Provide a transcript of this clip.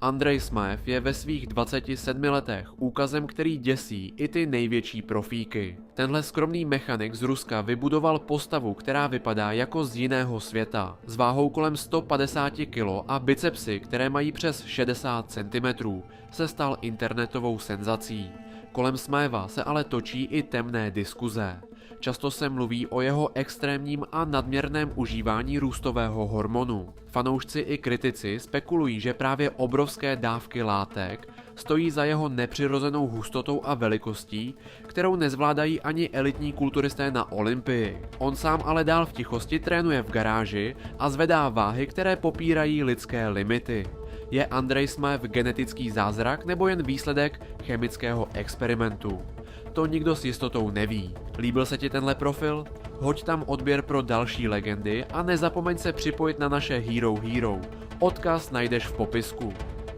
Andrej Smaev je ve svých 27 letech úkazem, který děsí i ty největší profíky. Tenhle skromný mechanik z Ruska vybudoval postavu, která vypadá jako z jiného světa, s váhou kolem 150 kg a bicepsy, které mají přes 60 cm, se stal internetovou senzací. Kolem Smaeva se ale točí i temné diskuze. Často se mluví o jeho extrémním a nadměrném užívání růstového hormonu. Fanoušci i kritici spekulují, že právě obrovské dávky látek stojí za jeho nepřirozenou hustotou a velikostí, kterou nezvládají ani elitní kulturisté na Olympii. On sám ale dál v tichosti trénuje v garáži a zvedá váhy, které popírají lidské limity. Je Andrej Smaev genetický zázrak nebo jen výsledek chemického experimentu? To nikdo s jistotou neví. Líbil se ti tenhle profil? Hoď tam odběr pro další legendy a nezapomeň se připojit na naše Hero Hero. Odkaz najdeš v popisku.